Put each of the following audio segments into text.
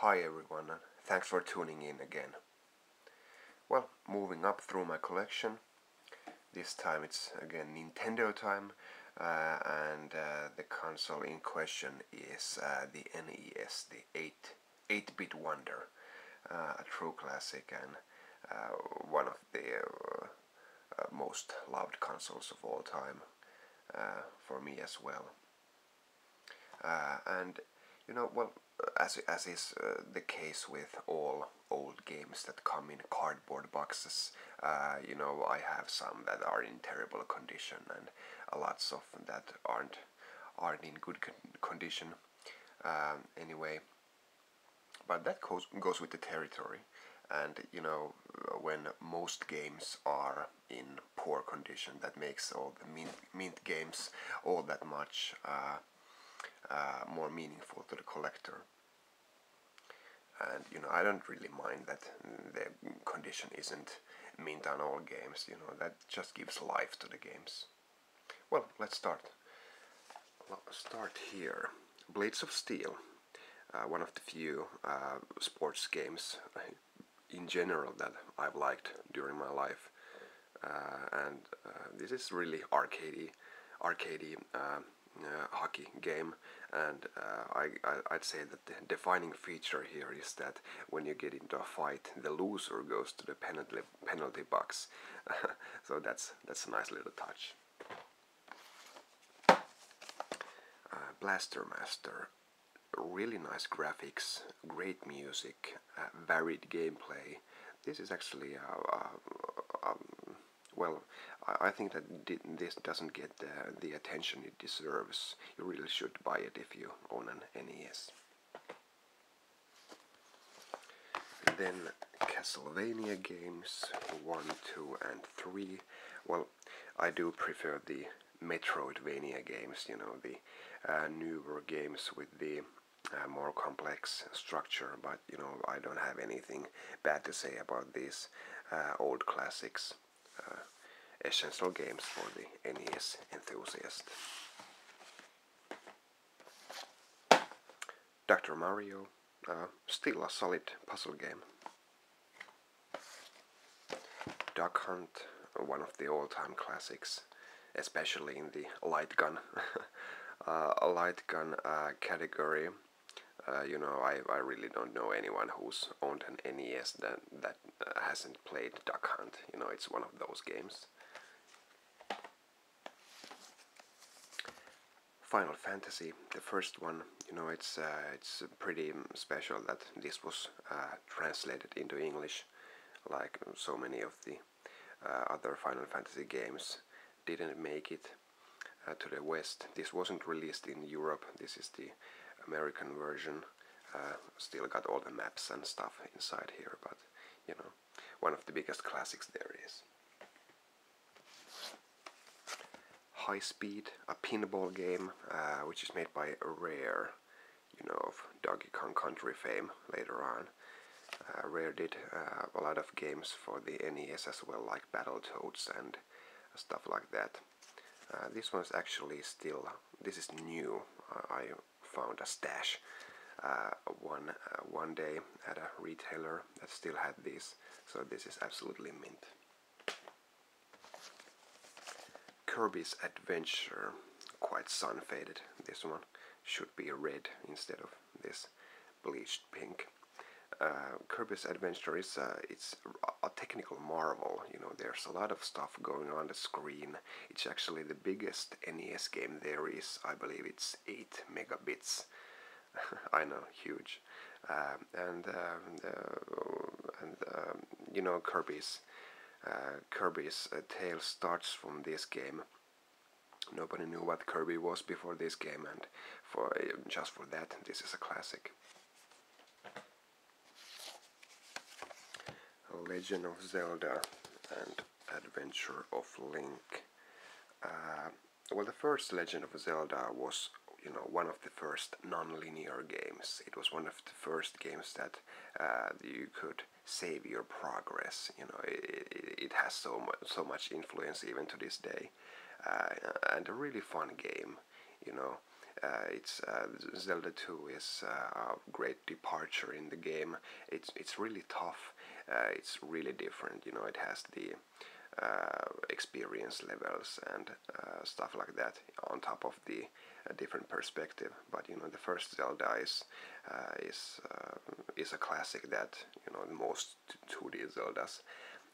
Hi everyone, and thanks for tuning in again. Well, moving up through my collection, this time it's again Nintendo time, and the console in question is the NES, the 8-bit wonder, a true classic and one of the most loved consoles of all time for me as well. And you know, well, as is the case with all old games that come in cardboard boxes, you know, I have some that are in terrible condition and lots of that aren't in good condition. Anyway, but that goes with the territory. And you know, when most games are in poor condition, that makes all the mint games all that much more meaningful to the collector. And you know, I don't really mind that the condition isn't mint on all games. You know, that just gives life to the games. Well, let's start. Let's start here. Blades of Steel, one of the few sports games in general that I've liked during my life, and this is really arcadey hockey game, and I'd say that the defining feature here is that when you get into a fight, the loser goes to the penalty box. So that's a nice little touch. Blaster Master, really nice graphics, great music, varied gameplay. This is actually well, I think that this doesn't get the attention it deserves. You really should buy it if you own an NES. Then Castlevania Games 1, 2 and 3. Well, I do prefer the Metroidvania games, you know, the newer games with the more complex structure, but you know, I don't have anything bad to say about these old classics. Essential games for the NES enthusiast. Dr. Mario, still a solid puzzle game. Duck Hunt, one of the all-time classics, especially in the light gun light gun category. You know, I really don't know anyone who's owned an NES that hasn't played Duck Hunt. You know, it's one of those games. Final Fantasy, the first one, you know, it's pretty special that this was translated into English, like so many of the other Final Fantasy games didn't make it to the West. This wasn't released in Europe. This is the American version. Still got all the maps and stuff inside here, but you know, one of the biggest classics there is. High Speed, a pinball game, which is made by Rare, you know, of Donkey Kong Country fame later on. Rare did a lot of games for the NES as well, like Battletoads and stuff like that. This one's actually still, this is new. I found a stash one day at a retailer that still had these, so this is absolutely mint. Kirby's Adventure, quite sun-faded. This one should be red instead of this bleached pink. Kirby's Adventure is it's a technical marvel. You know, there's a lot of stuff going on the screen. It's actually the biggest NES game there is. I believe it's 8 megabits. I know, huge. You know, Kirby's tale starts from this game. Nobody knew what Kirby was before this game, and just for that, this is a classic. Legend of Zelda and Adventure of Link. Well, the first Legend of Zelda was, you know, one of the first non-linear games. It was one of the first games that you could save your progress. You know, it has so much influence even to this day, and a really fun game. You know, Zelda 2 is a great departure in the game. It's really tough. It's really different. You know, it has the experience levels and stuff like that on top of the different perspective. But you know, the first Zelda is a classic that, you know, most 2D Zeldas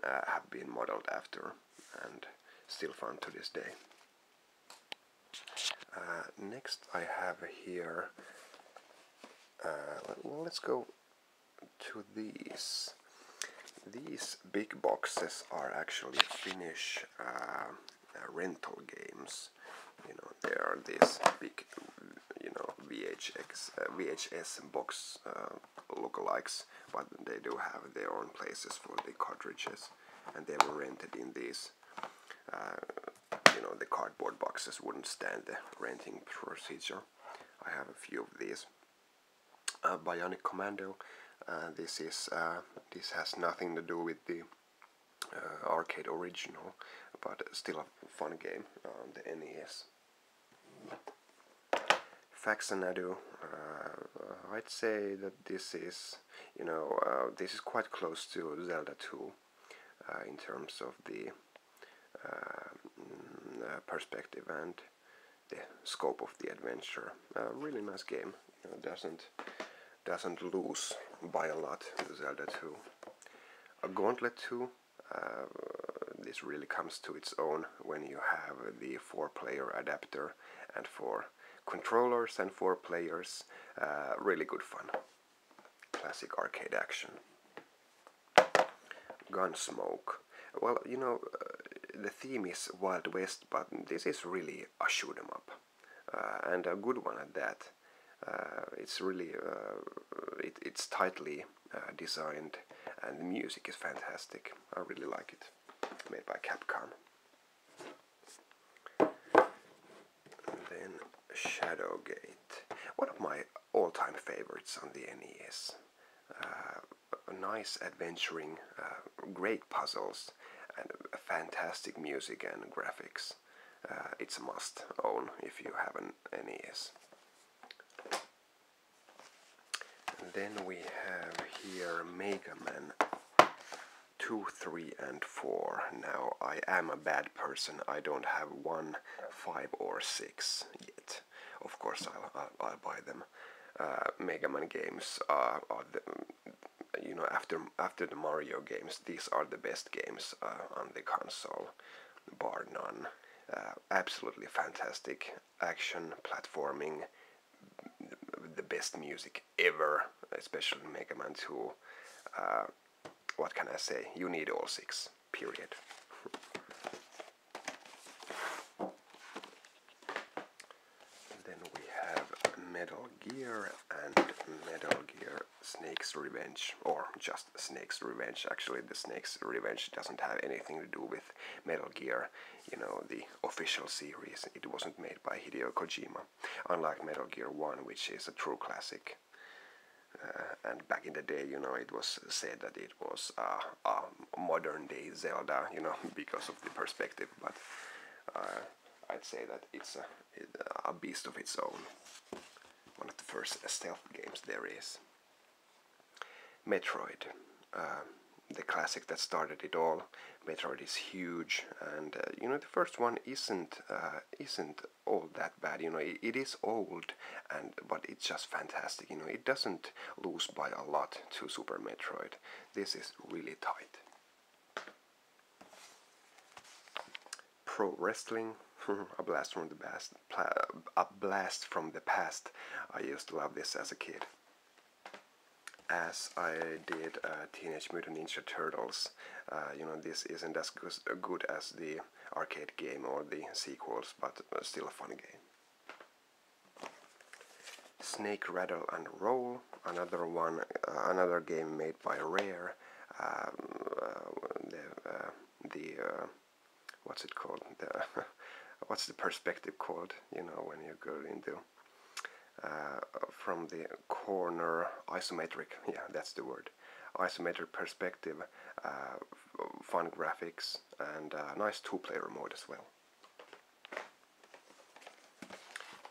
have been modeled after, and still fun to this day. Next I have here, let's go to these. These big boxes are actually Finnish rental games. You know, they are these big, you know, VHS box lookalikes, but they do have their own places for the cartridges, and they were rented in these. You know, the cardboard boxes wouldn't stand the renting procedure. I have a few of these. Bionic Commando. This has nothing to do with the arcade original, but still a fun game on the NES. Faxanadu. I'd say that this is, you know, this is quite close to Zelda 2 in terms of the perspective and the scope of the adventure. Really nice game. You know, doesn't lose by a lot to Zelda 2. A Gauntlet 2, this really comes to its own when you have the 4-player adapter and 4 controllers and 4 players. Really good fun. Classic arcade action. Gunsmoke. Well, you know, the theme is Wild West, but this is really a shoot 'em up, and a good one at that. It's really it's tightly designed, and the music is fantastic. I really like it. Made by Capcom. And then Shadowgate, one of my all-time favorites on the NES. Nice adventuring, great puzzles, and fantastic music and graphics. It's a must own if you have an NES. Then we have here Mega Man 2, 3, and 4. Now, I am a bad person. I don't have 1, 5, or 6 yet. Of course, I'll buy them. Mega Man games are the, you know, after the Mario games, these are the best games on the console, bar none. Absolutely fantastic action, platforming, the best music ever, especially Mega Man 2. What can I say? You need all 6, period. Then we have Metal Gear and Metal Gear Snake's Revenge, or just Snake's Revenge. Actually, the Snake's Revenge doesn't have anything to do with Metal Gear, you know, the official series. It wasn't made by Hideo Kojima, unlike Metal Gear 1, which is a true classic. And back in the day, you know, it was said that it was a modern-day Zelda, you know, because of the perspective, but I'd say that it's a beast of its own. One of the first stealth games there is. Metroid, the classic that started it all. Metroid is huge, and you know, the first one isn't all that bad. You know, it is old, but it's just fantastic. You know, it doesn't lose by a lot to Super Metroid. This is really tight. Pro Wrestling, a blast from the past. A blast from the past. I used to love this as a kid, as I did Teenage Mutant Ninja Turtles. You know, this isn't as good as the arcade game or the sequels, but still a fun game. Snake, Rattle, and Roll, another one, another game made by Rare. What's it called? What's the perspective called? You know, when you go into from the corner, isometric, yeah, that's the word, isometric perspective, fun graphics, and nice 2-player mode as well.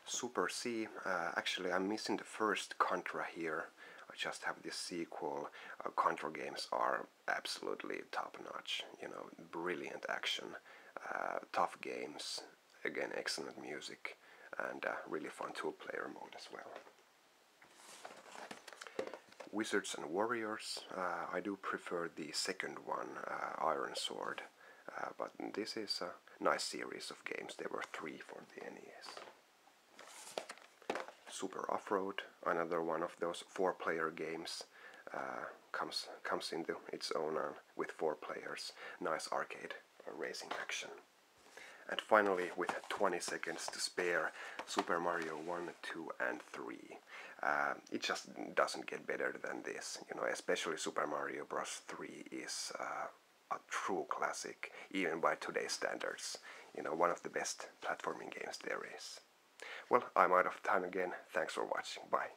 Super C, actually I'm missing the first Contra here. I just have this sequel. Contra games are absolutely top-notch, you know, brilliant action, tough games, again excellent music, and really fun two-player mode as well. Wizards and Warriors, I do prefer the second one, Iron Sword, but this is a nice series of games. There were 3 for the NES. Super Off-Road, another one of those 4-player games, comes into its own with 4 players. Nice arcade racing action. And finally, with 20 seconds to spare, Super Mario 1, 2 and 3. It just doesn't get better than this, you know, especially Super Mario Bros. 3 is a true classic, even by today's standards. You know, one of the best platforming games there is. Well, I'm out of time again. Thanks for watching. Bye.